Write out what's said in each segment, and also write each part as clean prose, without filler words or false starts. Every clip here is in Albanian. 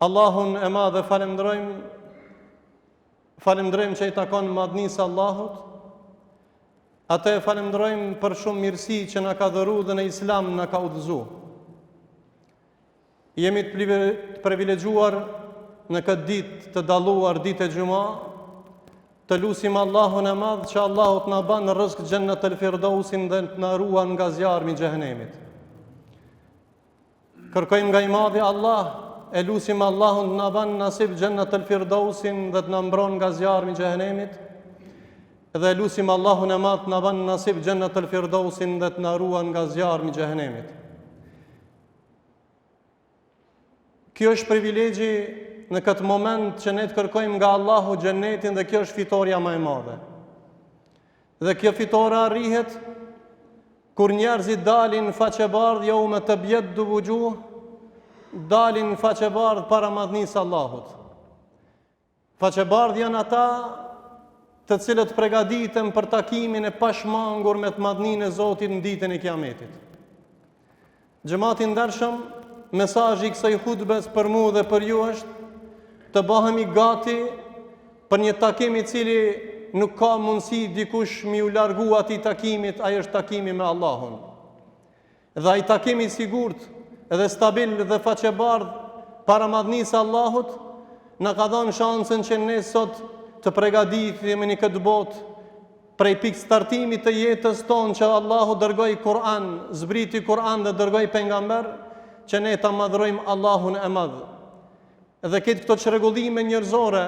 Allahun e madhe falemndrojmë që i takon madhnisë Allahut. Atë e falemndrojmë për shumë mirësi që na ka dhëruar dhe në Islam na ka udhëzuar. Jemi të privilegjuar në këtë ditë të dalluar, ditë e Gjuma, të lutim Allahun e madh që Allahu të na banë rrezik Xhennetul Firdausin dhe të na ruan nga zjarmi i xhehenemit. Kërkojmë nga i madhi Allah, e lutim Allahun të na banë nasib Xhennetul Firdausin dhe të na mbron nga zjarmi i xhehenemit. Dhe e lutim Allahun e madh të na banë nasib Xhennetul Firdausin dhe të na ruan nga zjarmi i xhehenemit. Kjo është privilegji në këtë moment që ne të kërkojmë nga Allahu xhennetin, dhe kjo është fitoria më e madhe. Dhe kjo fitore arrihet kur njerëzit dalin faqebardh, jo me të bjet du vugjuh, dalin faqebardh para madhnisë Allahut. Faqebardh janë ata të cilët përgatiten për takimin e pashmangur me të madhninë e Zotit në ditën e Kiametit. Xhamati ndershëm, mesazhi i kësaj hutbes për mua dhe për ju është të bëhemi gati për një takim i cili nuk ka mundësi dikush mi u largu atij takimit, ai është takimi me Allahun. Dhe ai takimi i sigurt dhe stabil dhe faqebardh para madhnisë Allahut na ka dhënë shansën që ne sot të përgatitemi në këtë botë prej pikë startimit të jetës tonë që Allahu dërgoi Kur'an, zbriti Kur'an dhe dërgoi pejgamber, që ne ta madhrojmë Allahun e madh. Dhe këtë këto çrregullime njerëzore,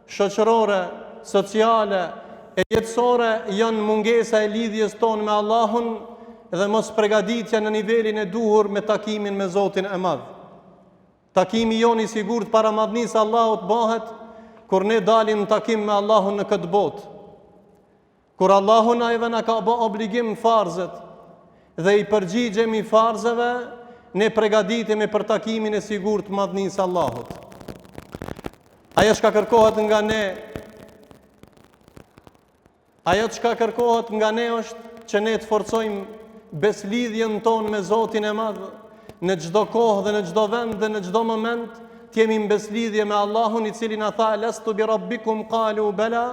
shoqërore, sociale e jetësore janë mungesa e lidhjes tonë me Allahun dhe mos përgatitja në nivelin e duhur me takimin me Zotin e madh. Takimi jon i sigurt para madhnisë Allahut bëhet kur ne dalim në takim me Allahun në këtë botë. Kur Allahu na ka bë obligim farzet dhe i përgjigjemi farzeve, ne përgatitemi për takimin e sigurt madhnisë Allahut. Ajo çka kërkohet nga ne, është që ne të forcojmë beslidhjen tonë me Zotin e madh në çdo kohë dhe në çdo vend dhe në çdo moment. Të jemi në beslidhje me Allahun i cili na tha lastu bi rabbikum qalu bala,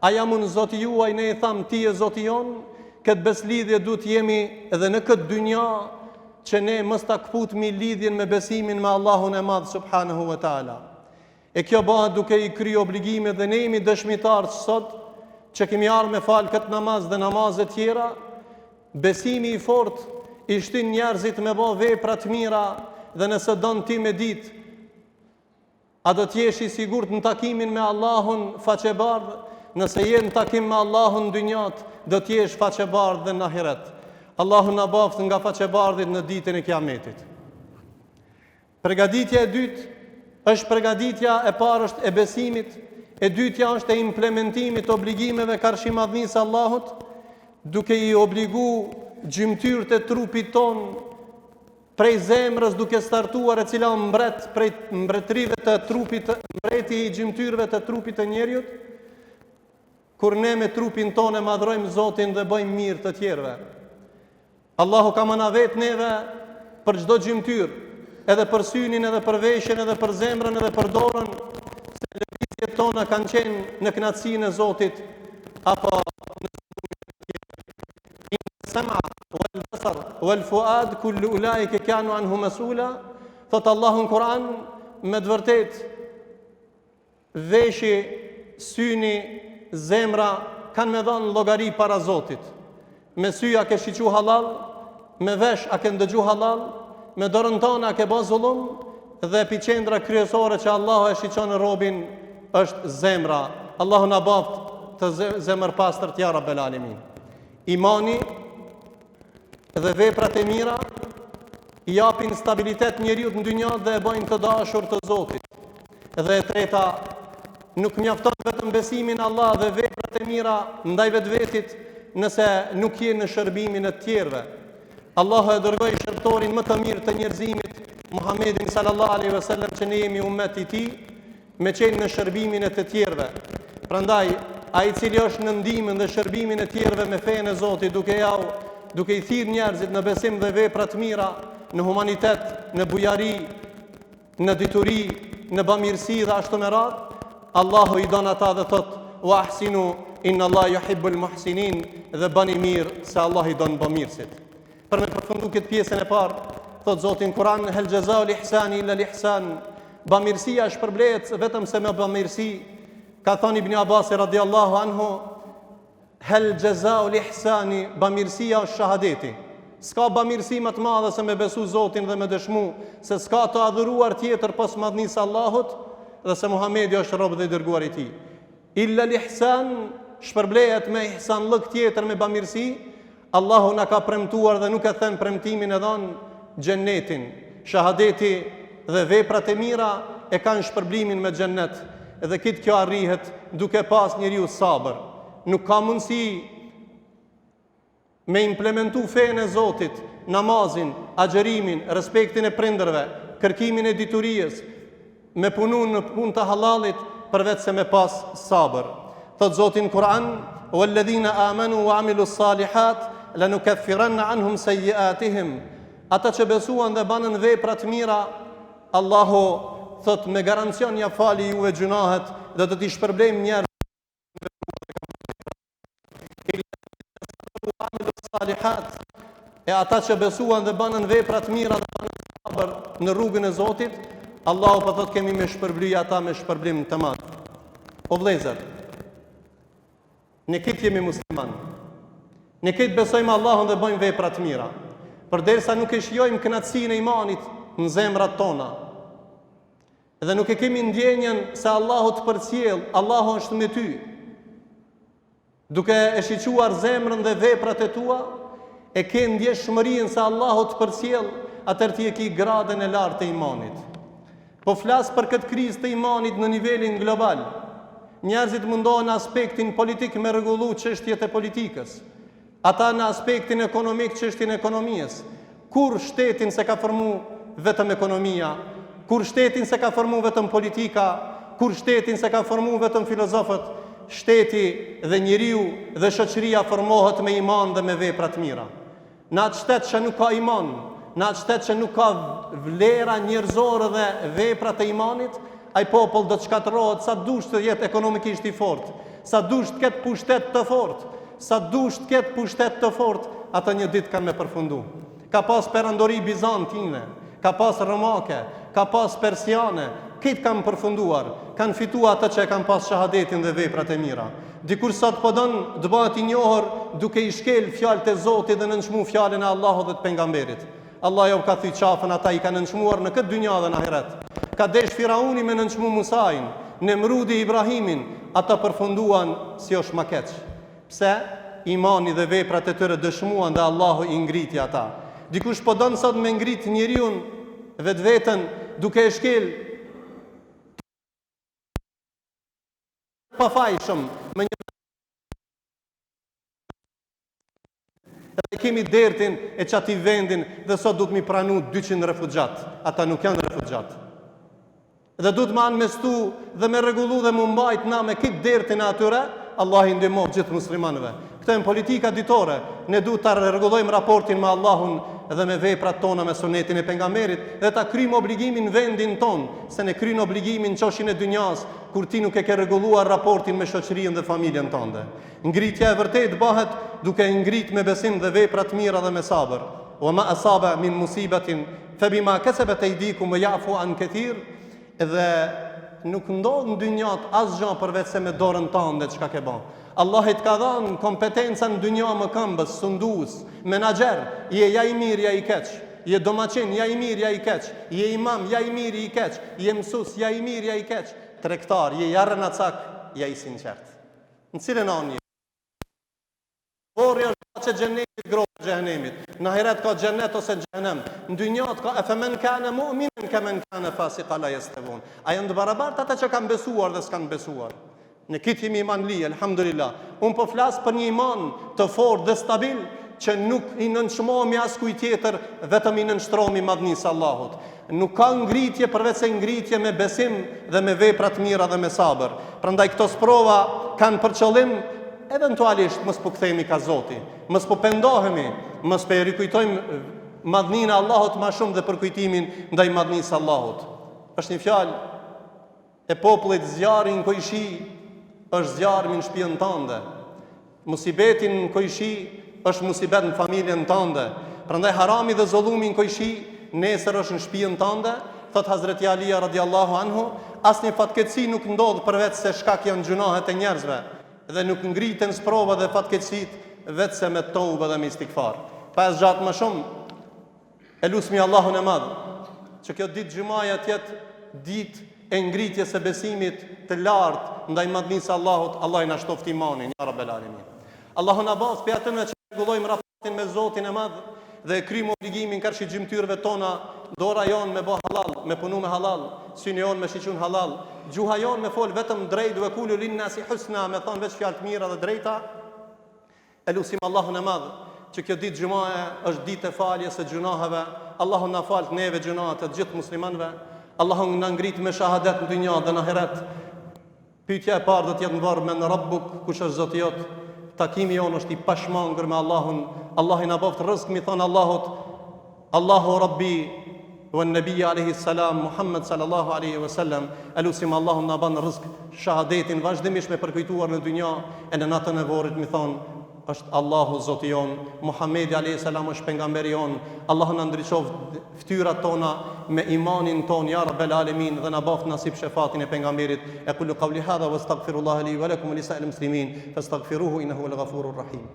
a jam unë Zoti juaj, ne i tham ti e Zoti jon. Këtë beslidhje duhet të jemi edhe në këtë dynja, që ne mos ta kputmi lidhjen me besimin me Allahun e madh subhanahu wa taala. E kjo bëhet duke i kryer obligime dhe ne jemi dëshmitarë sot që kemi ardhur me fal këtë namaz dhe namazet tjera. Besimi i fortë i shtyn njerëzit me bë vepra të mira, dhe nëse don ti me ditë a do të jesh i sigurt në takimin me Allahun faqebardh, nëse je në takim me Allahun në dynjat, do të jesh faqebardh dhe në ahiret. Allahu na baft nga faqebardhit në ditën e Kiametit. Përgatitja e dytë është përgatitja e parë është e besimit, e dytja është e implementimit obligimeve karshi madhnisë Allahut, duke i obligu gjymtyrët e trupit ton prej zemrës, duke startuar e cila mbret prej mbretërive të trupit, mbreti i gjymtyrëve të trupit të njerëzit, kur ne me trupin tonë madhrojmë Zotin dhe bëjmë mirë të tjerëve. Allahu ka manavet neve për çdo gjymtyr, edhe për synin, edhe për veshjen, edhe për zemrën, edhe për dorën, se lëvizjet tona kanë qenë në kënaqësinë e Zotit apo në sama wal basar wal fuad kullu ulaika kanu anhu masula. Thot Allahu në Kur'an, me të vërtet veshi, syni, zemra kanë me dhënë llogari para Zotit. Me sy a ke shiqu halal, me vesh a ke ndëgju halal, me dorën tonë a ke bë zullum, dhe epicendra kryesore që Allahu e shiqon në robin është zemra. Allahu na baft të zemër pastër ya Rabbel Alamin. Imani dhe veprat e mira i japin stabilitet njeriut në dynjë dhe e bëjnë të dashur të Zotit. Dhe e treta, nuk mjafton vetëm besimin Allah dhe veprat e mira ndaj vetvetit nëse nuk je në shërbimin e tjerëve. Allahu e dërgoi shërtorin më të mirë të njerëzimit, Muhammedin sallallahu alaihi wasallam, që ne jemi ummet i tij, me qenë në shërbimin e të tjerëve. Prandaj, ai i cili është në ndihmën dhe shërbimin e tjerëve me fenë e Zotit, duke i thirrë njerëzit në besim dhe vepra të mira, në humanitet, në bujari, në dituri, në bamirësi dhe ashtu me radhë, Allahu i don ata dhe thot: "Wa ahsinu inna Allah yuhibbul muhsinin", dhe bani mirë se Allah i don bamirësit. Për me përfundu këtë pjesën e parë, thot Zoti në Kur'an: "Hel jazau l-ihsani illa l-ihsan", bamirësia shpërblehet vetëm se me bamirësi. Ka thënë Ibn Abbas radiallahu anhu: "Hel jazau l-ihsani", bamirësia është shahadeti. S'ka bamirësi më të madhe se me besu Zotin dhe me dëshmu se s'ka të adhuruar tjetër pas madhnisë Allahut dhe se Muhamedi është rob dhe i dërguar i tij. Illa l-ihsan, shpërblehet me ihsanllëk tjetër, me bamirësi. Allahu na ka premtuar dhe nuk e them premtimin e dhon, xhennetin. Shahadeti dhe veprat e mira e kanë shpërblimin me xhennet. Edhe këtë kjo arrihet duke pas njeriu sabër. Nuk ka mundësi me implementu fenë e Zotit, namazin, agjerimin, respektin e prindërve, kërkimin e diturijës, me punu në punë të halalit, përveç se me pas sabër. Thot Zoti në Kur'an: "Walladhina amanu wa amilu s-salihat lanukaffiranna anhum sayyi'atihim", ata që besuan dhe banën vepra të mira, Allahu thot me garancion ja fali juve gjunahet dhe do t'i shpërblejmë njerëz salihat. E ata që besuan dhe banën vepra të mira dhe banën sabër në rrugën e Zotit, Allahu po thot kemi me shpërbly ata me shpërblim të madh. O vëllezër, ne këtë jemi musliman. Ne këtë besojmë Allahun dhe bëjmë vepra të mira. Përderisa nuk e shijojmë kënaqësinë e imanit në zemrat tona, dhe nuk e kemi ndjenjen se Allahu të përcjell, Allahu është me ty, duke e shiquar zemrën dhe veprat e tua, e ke ndjeshmërinë se Allahu të përcjell, atëherë ti e ke gradën e lartë të imanit. Po flas për këtë krizë të imanit në nivelin global. Njerëzit mundohen në aspektin politik me rregullu çështjet e politikës, ata në aspektin ekonomik çështjen e ekonomisë. Kur shtetin se ka formu vetëm ekonomia, kur shtetin se ka formu vetëm politika, kur shtetin se ka formu vetëm filozofët, shteti dhe njeriu dhe shoqëria formohet me iman dhe me vepra të mira. Në atë shtet që nuk ka iman, në atë shtet që nuk ka vlera njerëzore dhe vepra të imanit, ai popull do të shkatërrohet sa dush të jetë ekonomikisht i fortë, sa dush të ketë pushtet të fortë, sa dush të ketë pushtet të fortë, ata një ditë kanë me përfundu. Ka pas perandori bizantine, ka pas romake, ka pas persiane, këtë kanë përfunduar, kanë fituar atë që e kanë pas shahadetin dhe veprat e mira. Dikur sot po don të bëhet i njohur duke i shkel fjalët e Zotit dhe nënçmu fjalën e Allahut dhe të pejgamberit. Allah jo ka thy qafën, ata i kanë nënçmuar në këtë dynja dhe në ahiret. Ka desh Firauni me nënçmu Musain, Nemrudi Ibrahimin, ata përfunduan si është ma keq. Pse? Imani dhe veprat e tyre dëshmuan dhe Allahu i ngriti ata. Dikush po don sot me ngrit njeriu vetveten duke e shkel pafajshëm me një dhe kemi dertin e qati vendin dhe sot du të mi pranu 200 refugjat. Ata nuk janë refugjat. Dhe du të më anmestu dhe me regullu dhe më mbajt na me këtë dertin e atyre, Allah i ndihmoj gjithë muslimanëve. Këtë e në politika ditore, ne du të rregullojmë raportin me Allahun dhe me veprat tona me sunetin e pejgamberit dhe ta kryjmë obligimin vendin ton, se ne kryjmë obligimin qoshin e dynjas, kur ti nuk e ke rregulluar raportin me shoqërinë dhe familjen tënde. Ngritja e vërtet bëhet duke ngrit me besim dhe veprat mira dhe me sabër. Wa ma asaba min musibatin fa bima kasabat aydikum wa ya'fu an kathir. Dhe nuk ndodh në dynjat asgjë përveç se me dorën tënde çka ke bën. Allah i të ka dhënë kompetenca në dynja më këmbës, sundues, menaxher, je ja i mirë, ja i keq, je domaçin, ja i mirë, ja i keq, je imam, ja i mirë, i keq, je mësues, ja i mirë, ja i keq, tregtar, je ja rënacak, ja i sinqert. Në cilën anë je? Vorri është që xheneti grotë xhenemit. Në ahiret ka xhenet ose xhenem. Në dynjat ka femen kana mu'minin kamen kana fasiqa la yastawun. A janë të barabartë ata që kanë besuar dhe s'kanë besuar? Në këtë jemi imanli, alhamdulillah. Unë po flas për një iman të fortë dhe stabil që nuk i nënçmohemi askujt tjetër, vetëm i nënshtrohemi madhnisë Allahut. Nuk ka ngritje përveç se ngritje me besim dhe me vepra të mira dhe me sabër. Prandaj këto sprova kanë për qëllim eventualisht mos po kthehemi ka Zoti, mos po pendohemi, mos po rikujtojmë madhninë e Allahut më shumë dhe përkujtimin ndaj madhnisë Allahut. është një fjalë e popullit: zjarri në kojshi është zjarri në shtëpinë tënde. Musibeti në kojshi është musibet në familjen tënde. Prandaj harami dhe zullumi në kojshi nesër është në shtëpinë tënde. Thot Hazreti Alia radiallahu anhu, asnjë fatkeqësi nuk ndodh përveç se shkak janë gjunahet e njerëzve, dhe nuk ngriten sprova dhe fatkeqësit vetëse me toba dhe me istikfar. Pa e zgjat më shumë, e lusmi Allahun e madh që kjo ditë xumaja të jetë ditë e ngritjes së besimit të lartë ndaj madhnisë së Allahut. Allah i na shtoft imanin, ya rabbel alamin. Allahu na bas për atë që rregullojmë raportin me Zotin e madh dhe e kryjmë obligimin karshi gjymtyrëve tona, dora jonë me bë halal, me punu me halal, syni jonë me shiqun halal, gjuha jonë me fol vetëm drejt, ve kulu linnasi husna, me thon veç fjalë të mira dhe drejta. E lutim Allahun e madh që kjo ditë xumaje është ditë e faljes së gjunaheve. Allahu na fal neve gjunahet të gjithë muslimanëve. Allahu na ngrit me shahadet në dynjë dhe në ahiret. Pyetja e parë do të jetë mbarë me në Rabbuk, kush është Zoti jot? Takimi jonë është i pashmangur me Allahun. Allah i na boft rrezik mi thon Allahut: Allahu Rabbi wa an-nabi alayhi salam Muhammad sallallahu alaihi wasallam. Elusim Allahun na ban rrezik shahadetin vazhdimisht me përkujtuar në dynjë e në natën e vorrit mi thon: është Allahu Zoti jon, Muhamedi alayhi salam është pejgamberi jon. Allahu na ndriçoft fytyrat tona me imanin ton, ya rabbel alamin, dhe na boft nasib shefatin e pejgamberit. Aqulu qawli hadha wastaghfirullaha li wa lakum wa lisa'il muslimin fastaghfiruhu innahu al-ghafurur rahim.